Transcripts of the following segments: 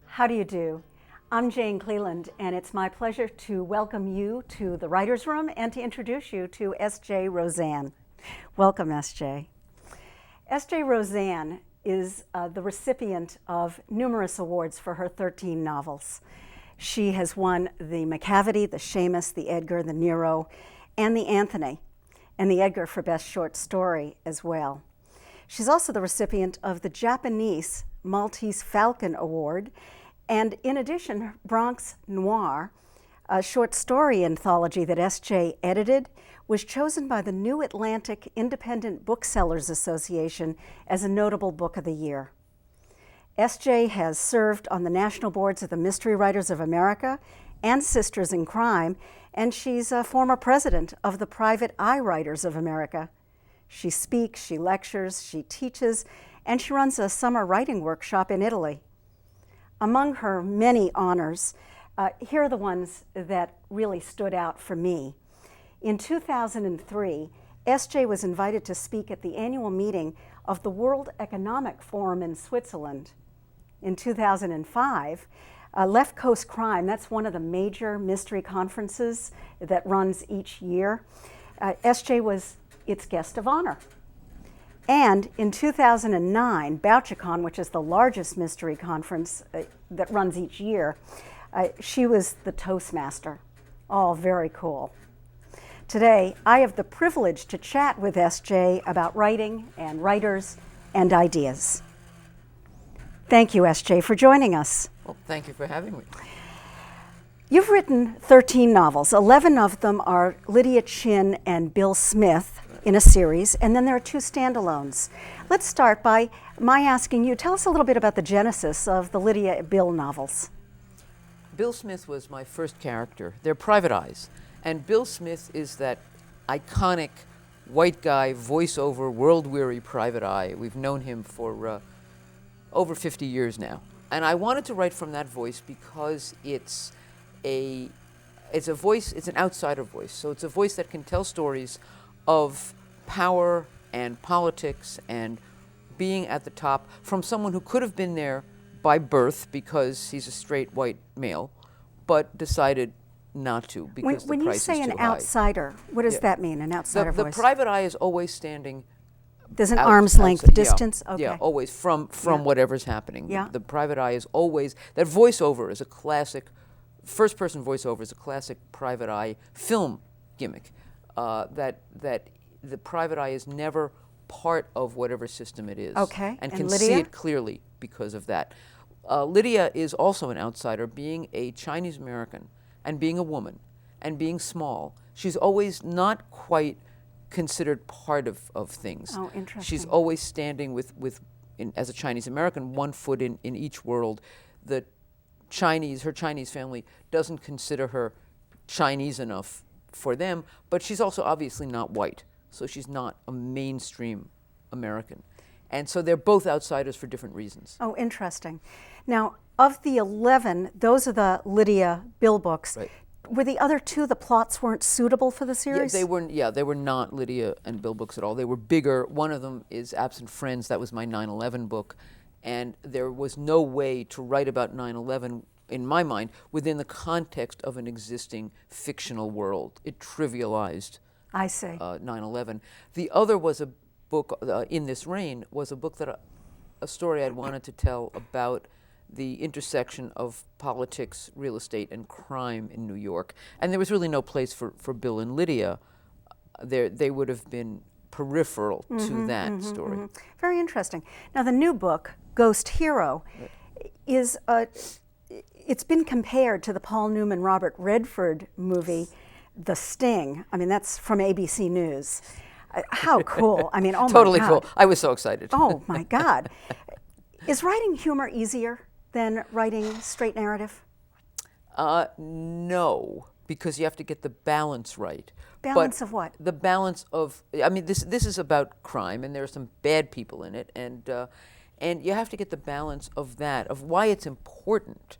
How do you do? I'm Jane Cleland, and it's my pleasure to welcome you to the Writers' Room and to introduce you to S.J. Rozan. Welcome, S.J. S.J. Rozan is the recipient of numerous awards for her 13 novels. She has won the Macavity, the Seamus, the Edgar, the Nero, and the Anthony, and the Edgar for Best Short Story as well. She's also the recipient of the Japanese Maltese Falcon Award, and in addition, Bronx Noir, a short story anthology that S.J. edited, was chosen by the New Atlantic Independent Booksellers Association as a notable book of the year. S.J. has served on the national boards of the Mystery Writers of America and Sisters in Crime, and she's a former president of the Private Eye Writers of America. She speaks, she lectures, she teaches, and she runs a summer writing workshop in Italy. Among her many honors, here are the ones that really stood out for me. In 2003, S.J. was invited to speak at the annual meeting of the World Economic Forum in Switzerland. In 2005, Left Coast Crime, that's one of the major mystery conferences that runs each year. S.J. was its guest of honor. And in 2009, Bouchicon, which is the largest mystery conference that runs each year, she was the Toastmaster. All very cool. Today, I have the privilege to chat with S.J. about writing and writers and ideas. Thank you, S.J., for joining us. Well, thank you for having me. You've written 13 novels. 11 of them are Lydia Chin and Bill Smith in a series, and then there are 2 standalones. Let's start by my asking you, tell us a little bit about the genesis of the Lydia Bill novels. Bill Smith was my first character. They're Private Eyes. And Bill Smith is that iconic white guy, voiceover, world-weary Private Eye. We've known him for over 50 years now. And I wanted to write from that voice because it's a voice, it's an outsider voice. So it's a voice that can tell stories of power and politics and being at the top from someone who could have been there by birth because he's a straight white male, but decided not to because when the price is too high. When you say an outsider, what does that mean, an outsider the voice? The Private Eye is always standing. There's an arm's length distance? Yeah, okay. yeah, always from whatever's happening. Yeah. The Private Eye is always, that voiceover is a classic, first-person voiceover is a classic Private Eye film gimmick. That the Private Eye is never part of whatever system it is. Okay. And can Lydia? see it clearly because of that. Lydia is also an outsider, being a Chinese American and being a woman and being small. She's always not quite considered part of things. Oh, interesting. She's always standing as a Chinese American, one foot in each world. Her Chinese family doesn't consider her Chinese enough for them, but she's also obviously not white, so she's not a mainstream American. And so they're both outsiders for different reasons. Oh, interesting. Now, of the 11, those are the Lydia Bill books. Right. Were the other 2, the plots weren't suitable for the series? Yeah, they were not Lydia and Bill books at all. They were bigger. One of them is Absent Friends. That was my 9/11 book. And there was no way to write about 9/11, in my mind, within the context of an existing fictional world. It trivialized I see. 9/11. The other was a book, In This Rain, was a book that a story I'd wanted to tell about the intersection of politics, real estate, and crime in New York. And there was really no place for Bill and Lydia. They would have been peripheral to that story. Mm-hmm. Very interesting. Now, the new book, Ghost Hero, is it's been compared to the Paul Newman, Robert Redford movie, The Sting. I mean, that's from ABC News. How cool. I mean, oh Totally my God. cool. I was so excited. Oh my God. Is writing humor easier than writing straight narrative? No. because you have to get the balance right. Balance But of what? the balance of, I mean, this is about crime, and there are some bad people in it, and you have to get the balance of that, of why it's important.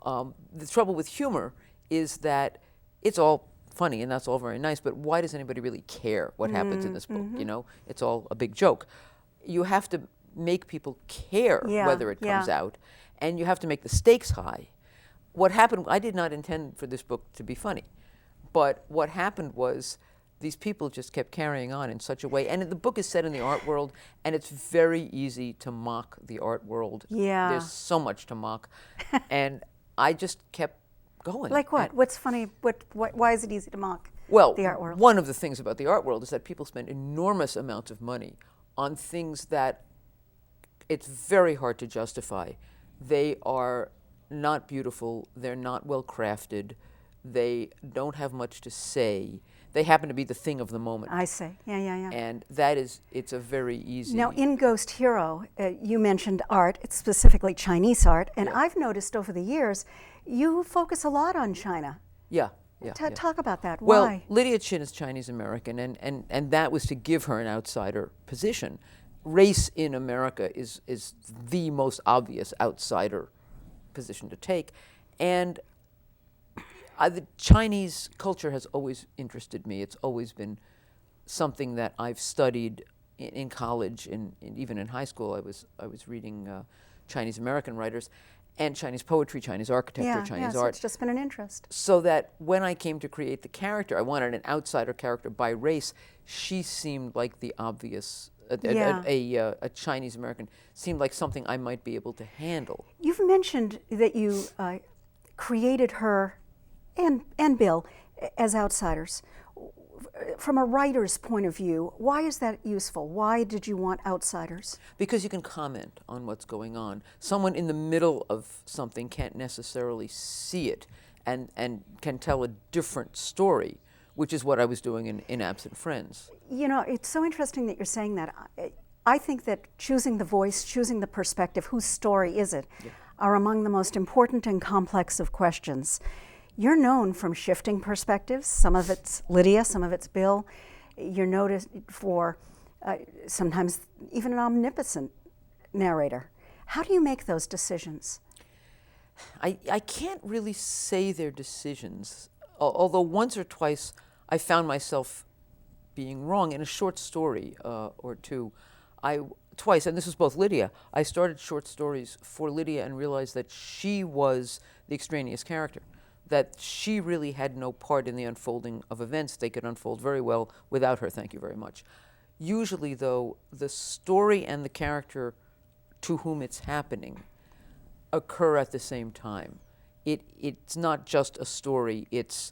The trouble with humor is that it's all funny and that's all very nice, but why does anybody really care what happens in this book? You know, it's all a big joke. You have to make people care whether it comes out, and you have to make the stakes high. What happened, I did not intend for this book to be funny, but what happened was these people just kept carrying on in such a way, and the book is set in the art world, and it's very easy to mock the art world. Yeah. There's so much to mock, and I just kept going. Like what? What's funny? Why is it easy to mock the art world? One of the things about the art world is that people spend enormous amounts of money on things that it's very hard to justify. They are not beautiful, they're not well crafted, they don't have much to say. They happen to be the thing of the moment. I see. Yeah. And that is, it's a very easy... Now, in Ghost Hero, you mentioned art, it's specifically Chinese art, and I've noticed over the years, you focus a lot on China. Yeah. Talk about that. Well, Why? Lydia Chin is Chinese American, and that was to give her an outsider position. Race in America is the most obvious outsider position to take, and the Chinese culture has always interested me. It's always been something that I've studied in college, and even in high school. I was reading Chinese American writers, and Chinese poetry, Chinese architecture, Chinese so art. it's just been an interest. So that when I came to create the character, I wanted an outsider character by race. She seemed like the obvious. A Chinese American seemed like something I might be able to handle. You've mentioned that you created her and Bill as outsiders. From a writer's point of view, why is that useful? Why did you want outsiders? Because you can comment on what's going on. Someone in the middle of something can't necessarily see it and can tell a different story, which is what I was doing in Absent Friends. You know, it's so interesting that you're saying that. I think that choosing the voice, choosing the perspective, whose story is it, are among the most important and complex of questions. You're known from shifting perspectives. Some of it's Lydia, some of it's Bill. You're noticed for sometimes even an omnipotent narrator. How do you make those decisions? I can't really say they're decisions, although once or twice I found myself being wrong in a short story or two. Twice, and this was both Lydia, I started short stories for Lydia and realized that she was the extraneous character, that she really had no part in the unfolding of events. They could unfold very well without her, thank you very much. Usually, though, the story and the character to whom it's happening occur at the same time. It's not just a story, it's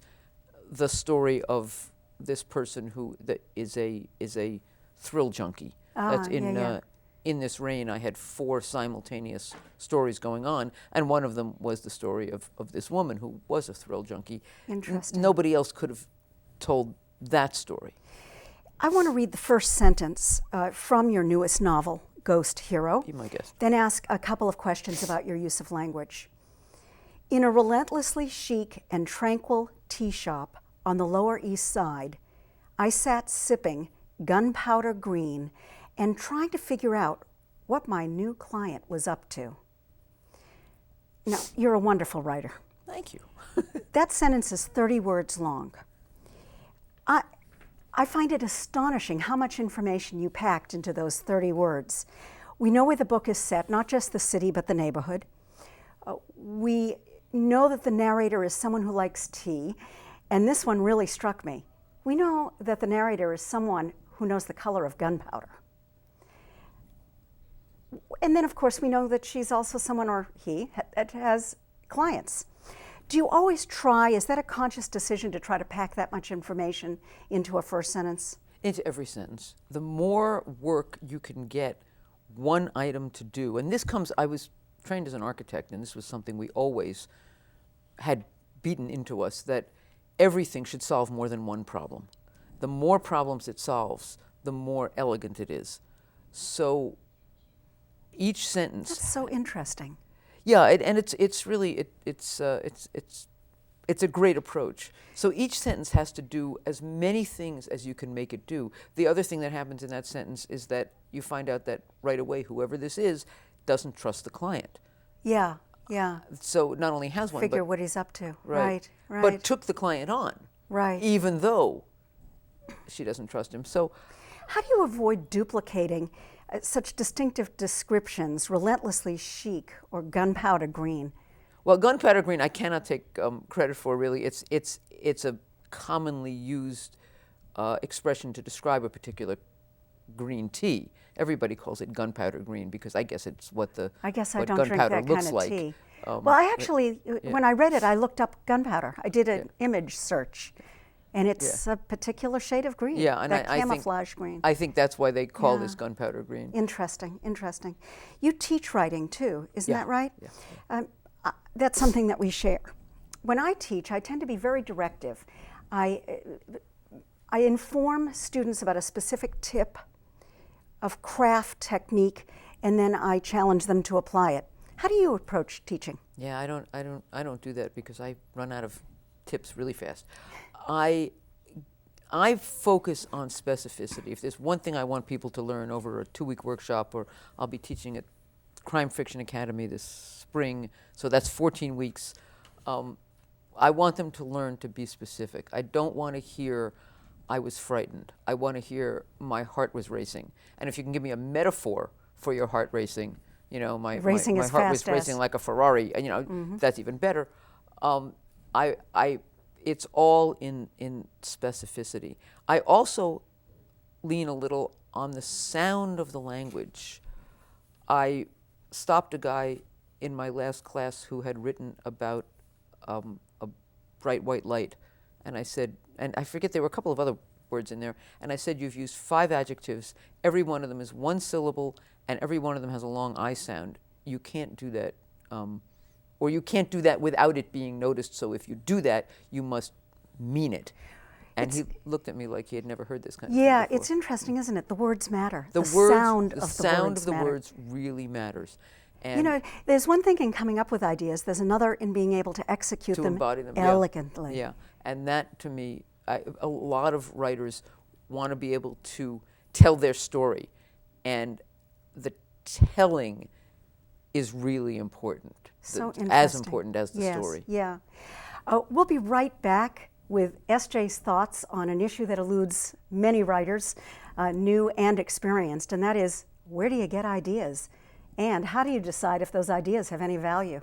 the story of this person who is a thrill junkie. That's in This Rain, I had 4 simultaneous stories going on, and one of them was the story of this woman who was a thrill junkie. Interesting. Nobody else could have told that story. I want to read the first sentence from your newest novel, Ghost Hero. Be my guest. Then ask a couple of questions about your use of language. In a relentlessly chic and tranquil tea shop on the Lower East Side, I sat sipping gunpowder green and trying to figure out what my new client was up to. Now, you're a wonderful writer. Thank you. That sentence is 30 words long. I find it astonishing how much information you packed into those 30 words. We know where the book is set, not just the city, but the neighborhood. We know that the narrator is someone who likes tea, and this one really struck me. We know that the narrator is someone who knows the color of gunpowder. And then, of course, we know that she's also someone, or he, that has clients. Do you always try, is that a conscious decision to try to pack that much information into a first sentence? Into every sentence. The more work you can get one item to do, and this comes, I was trained as an architect, and this was something we always had beaten into us, that everything should solve more than one problem. The more problems it solves, the more elegant it is. So each sentence. That's so interesting. Yeah, and it's really it's it's a great approach. So each sentence has to do as many things as you can make it do. The other thing that happens in that sentence is that you find out that right away, whoever this is doesn't trust the client. Yeah, yeah. So not only has one, Figure but, what he's up to. right, Right. but took the client on, Right. even though she doesn't trust him. So How do you avoid duplicating such distinctive descriptions, relentlessly chic or gunpowder green? well, gunpowder green, I cannot take credit for. Really, it's a commonly used expression to describe a particular green tea. Everybody calls it gunpowder green because I guess it's what I guess I what don't drink gunpowder that looks kind of like. tea. Well, I actually, when I read it, I looked up gunpowder. I did an image search, and it's a particular shade of green. Yeah, and that I think camouflage green. I think that's why they call Yeah. this gunpowder green. Interesting, interesting. You teach writing too, isn't Yeah, that right? yeah. That's something that we share. When I teach, I tend to be very directive. I inform students about a specific tip of craft technique, and then I challenge them to apply it. How do you approach teaching? Yeah, I don't do that because I run out of tips really fast. I focus on specificity. If there's one thing I want people to learn over a 2-week workshop, or I'll be teaching at Crime Fiction Academy this spring, so that's 14 weeks. I want them to learn to be specific. I don't want to hear, I was frightened. I want to hear, my heart was racing. And if you can give me a metaphor for your heart racing, you know, my heart was racing like a Ferrari, you know, that's even better. It's all in specificity. I also lean a little on the sound of the language. I stopped a guy in my last class who had written about a bright white light, and I said, and I forget, there were a couple of other words in there, and I said, you've used 5 adjectives, every one of them is 1 syllable, and every one of them has a long I sound. You can't do that, or you can't do that without it being noticed, so if you do that, you must mean it. And he looked at me like he had never heard this kind of thing before. It's interesting, isn't it? The words matter. The sound of the words really matters. And you know, there's one thing in coming up with ideas. There's another in being able to execute them embody them elegantly. Yeah, and that to me, a lot of writers want to be able to tell their story, and the telling is really important. So interesting. As important as the story. Yeah. We'll be right back with S.J.'s thoughts on an issue that eludes many writers, new and experienced, and that is, where do you get ideas? And how do you decide if those ideas have any value?